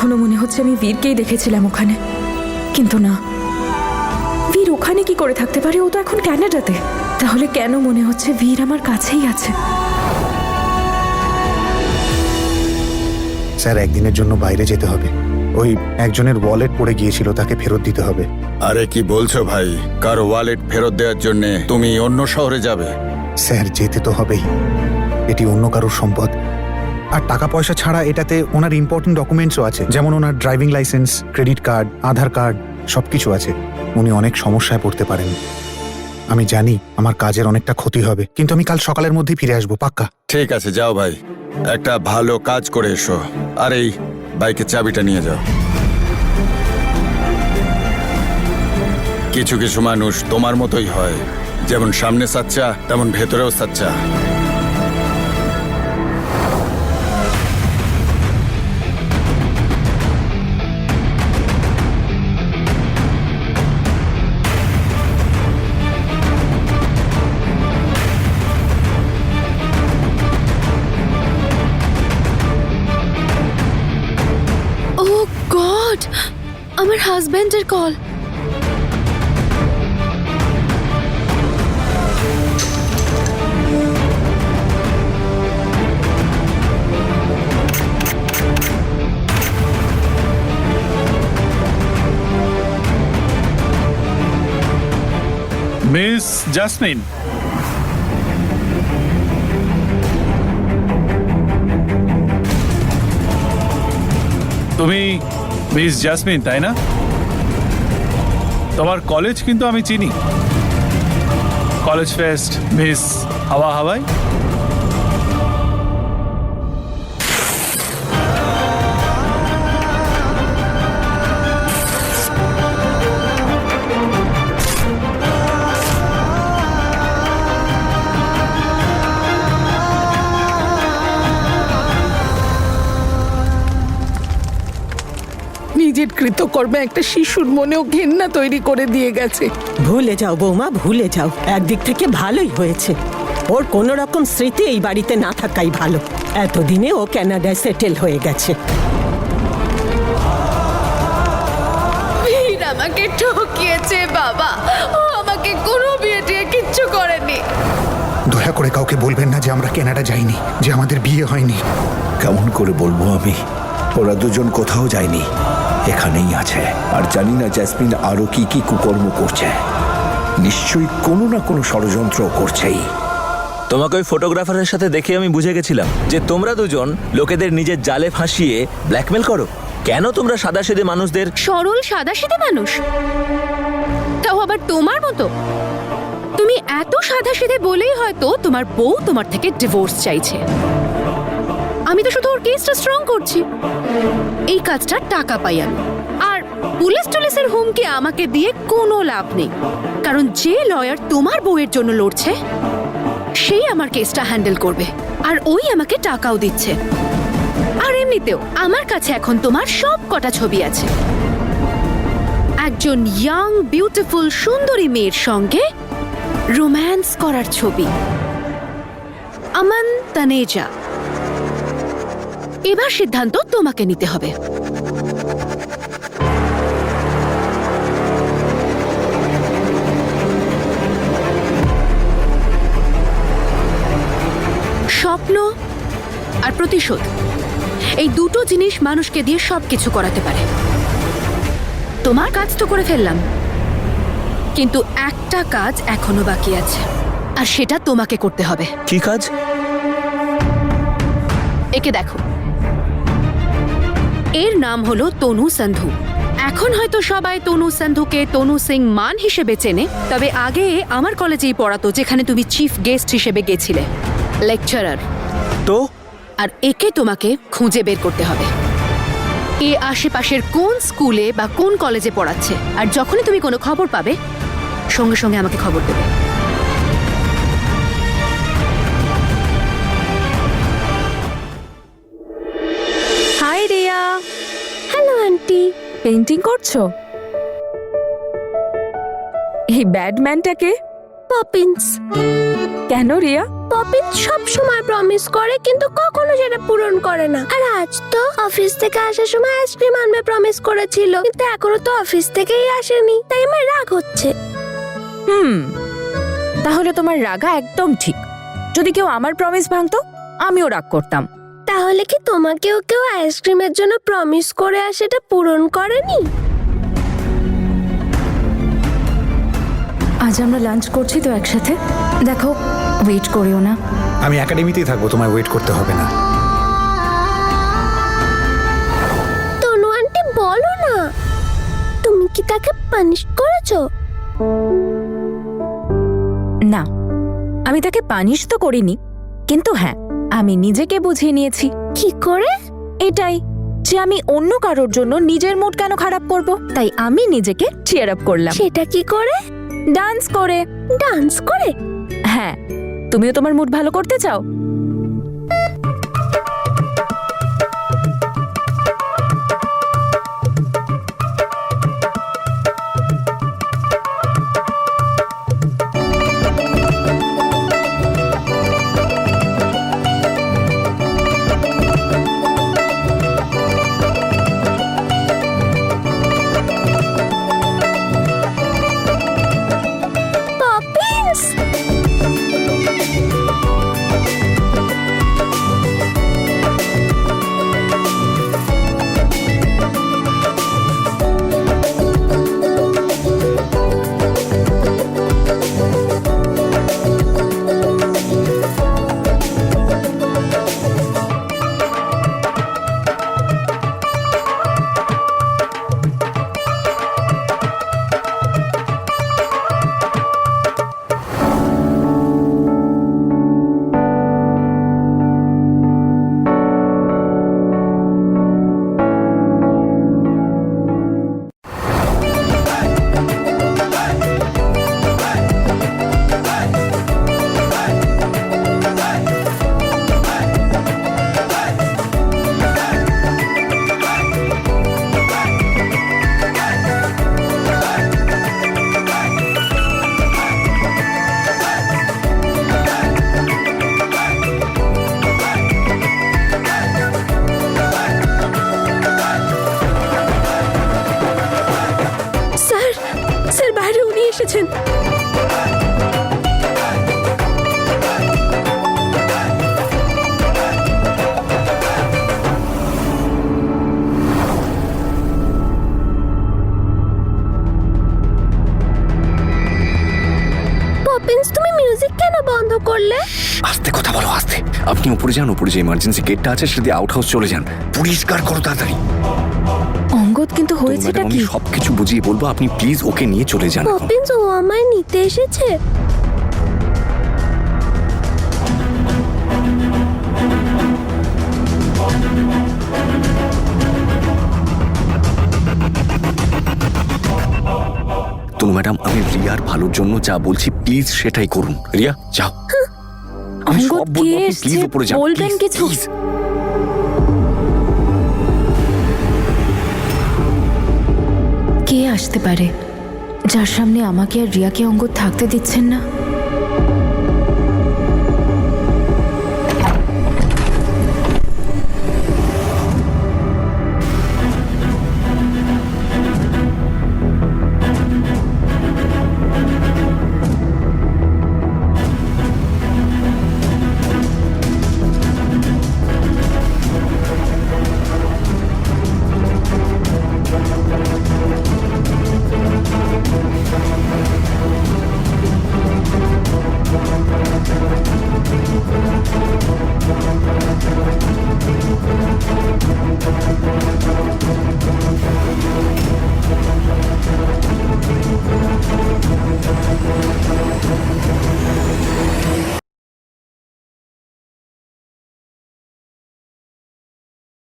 এখনো মনে হচ্ছে আমি বীরকেই দেখেছিলাম ওখানে, কিন্তু না, বীর ওখানে কি করে থাকতে পারে? ও তো এখন ক্যানাডাতে। তাহলে কেন মনে হচ্ছে বীর আমার কাছেই আছে? স্যার, একদিনের জন্য বাইরে যেতে হবে। ওই একজনের ওয়ালেট পড়ে গিয়েছিল, তাকে ফেরত দিতে হবে। আরে কি বলছো ভাই? কারো ওয়ালেট ফেরত দেওয়ার জন্য তুমি অন্য শহরে যাবে? স্যার, যেতে তো হবেই। এটি অন্য কারোর সম্পদ। আর টাকা পয়সা ছাড়া এটাতে ওনার ইম্পর্টেন্ট ডকুমেন্টসও আছে, যেমন ওনার ড্রাইভিং লাইসেন্স, ক্রেডিট কার্ড, আধার কার্ড, সবকিছু আছে। উনি অনেক সমস্যায় পড়তে পারেন। আমি জানি আমার কাজের অনেকটা ক্ষতি হবে, কিন্তু আমি কাল সকালের মধ্যেই ফিরে আসবো, পাক্কা। ঠিক আছে, যাও ভাই, একটা ভালো কাজ করে এসো। আর এই বাইকের চাবিটা নিয়ে যাও। কিছু কিছু মানুষ তোমার মতোই হয়, যেমন সামনে সাচ্চা তেমন ভেতরেও সাচ্চা। ও গড, আমার হাজবেন্ডের কল। মিস জাসমিন, তুমি মিস জাসমিন তাই না? তোমার কলেজ কিন্তু আমি চিনি। কলেজ ফেস্ট মিস হাওয়া হাওয়াই। নিজের কৃতকর্মে একটা শিশুর মনেও ঘেন্না তৈরি করে দিয়ে গেছে। ভুলে যাও বৌমা, ভুলে যাও। একদিক থেকে ভালোই হয়েছে, ওর কোনো রকম স্মৃতি এই বাড়িতে না থাকাই ভালো। এতদিনে ও কানাডায় সেটেল হয়ে গেছে। বীর আমাকে ঠকিয়েছে বাবা, ও আমাকে কোনো বিয়ে টিয়ে কিচ্ছু করেনি। দয়া করে কাউকে বলবেন না যে আমরা কানাডা যাইনি, যে আমাদের বিয়ে হয়নি। কেমন করে বলবো আমি? ওরা দুজন কোথাও যায়নি, এখানেই আছে। আর জানি না জ্যাসমিন আরো কি কি কুকর্ম করছে। নিশ্চয়ই কোনো না কোনো ষড়যন্ত্র করছেই। তোমাকে ওই ফটোগ্রাফারের সাথে দেখে আমি বুঝে গেছিলাম যে তোমরা দুজন লোকেদের নিজের জালে ফাঁসিয়ে ব্ল্যাকমেল করো। কেন তোমরা সাদাসিধে মানুষদের? সরল সাদাসিধে মানুষ, তাও আবার তোমার মতো। তুমি এত সাদাসিধে বলেই হয়তো তোমার বউ তোমার থেকে ডিভোর্স চাইছে। আমি তো শুধু ওর কেসটা স্ট্রং করছি। এই কাজটা টাকা পাই আমি। আর পুলিশের হুমকি আমাকে দিয়ে কোনো লাভ নেই, কারণ যে লয়ার তোমার বউয়ের জন্য লড়ছে সেই আমার কেসটা হ্যান্ডেল করবে, আর ওই আমাকে টাকাও দিচ্ছে। আর এমনিতেও আমার কাছে এখন তোমার সব কটা ছবি আছে। একজন ইয়াং বিউটিফুল সুন্দরী মেয়ের সঙ্গে রোম্যান্স করার ছবি, আমান তানেজা। এবার সিদ্ধান্ত তোমাকে নিতে হবে। স্বপ্ন আর প্রতিশোধ, এই দুটো জিনিস মানুষকে দিয়ে সবকিছু করাতে পারে। তোমার কাজ তো করে ফেললাম, কিন্তু একটা কাজ এখনো বাকি আছে, আর সেটা তোমাকে করতে হবে। কি কাজ? একে দেখো, এর নাম হলো তনু সন্ধু। এখন হয়তো সবাই তনু সন্ধুকে তনু সিং মান হিসেবে চেনে, তবে আগে আমার কলেজেই পড়াতো, যেখানে তুমি চিফ গেস্ট হিসেবে গেছিলে, লেকচারার। তো আর একে তোমাকে খুঁজে বের করতে হবে। এ আশেপাশের কোন স্কুলে বা কোন কলেজে পড়াচ্ছে, আর যখনই তুমি কোনো খবর পাবে সঙ্গে সঙ্গে আমাকে খবর দেবে। Hi Riya. Hello aunty. Painting করছো? এই ব্যাডম্যানটাকে? পপিন্স। কেন রিয়া? পপিন্স সব সময় প্রমিস করে কিন্তু কখনো সেটা পূরণ করে না। আর আজ তো অফিস থেকে আসার সময় আইসক্রিম আনবে প্রমিস করেছিল, কিন্তু এখনো তো অফিস থেকেই আসেনি, তাই আমার রাগ হচ্ছে। তাহলে তোমার রাগা একদম ঠিক। যদি কেউ আমার প্রমিস ভাঙতো আমিও রাগ করতাম। তাহলে কি তোমাকেও কেউ আইসক্রিমের জন্য প্রমিস করে আর সেটা পূরণ করেনি? আজ আমরা লাঞ্চ করছি তো একসাথে, দেখো ওয়েট করিও না। আমি একাডেমিতেই থাকবো, তোমায় ওয়েট করতে হবে না। তনু আন্টি বলো না, তুমি কি তাকে পানিশ করেছো? না, আমি তাকে পানিশ তো করিনি, কিন্তু হ্যাঁ আমি নিজেকে বুঝিয়ে নিয়েছি। কি করে? এটাই যে আমি অন্য কারোর জন্য নিজের মুড কেন খারাপ করব, তাই আমি নিজেকে চিয়ার আপ করলাম। সেটা কি করে? ডান্স করে। ডান্স করে? হ্যাঁ, তুমিও তোমার মুড ভালো করতে চাও? পপিন্স! স্যার বাইরে উনি এসেছেন। পপিন্স, তুমি মিউজিক কেন বন্ধ করলে? আস্তে কথা বলো, আস্তে। আপনি উপরে যান, উপরে যে ইমার্জেন্সি গেটটা আছে সেটা দিয়ে আউট হাউস চলে যান। পরিষ্কার করো তাড়াতাড়ি। অঙ্গদ, কিন্তু হয়েছেটা ম্যাডাম, কি? আমি সবকিছু বুঝিয়ে বলবো, আপনি প্লিজ ওকে নিয়ে চলে যান। পপিন্স, ও আমায় নিতে এসেছে। তনু ম্যাডাম, আমি রিয়ার ভালোর জন্য যা বলছি প্লিজ সেটাই করুন। রিয়া যাও। আমি সব অঙ্গদ, বলবো, কে আপনি এসছে? প্লিজ উপরে যান। বলবেন প্লিজ, কিছু? প্লিজ। কে আসতে পারে যার সামনে আমাকে আর রিয়াকে অঙ্গদ থাকতে দিচ্ছেন না?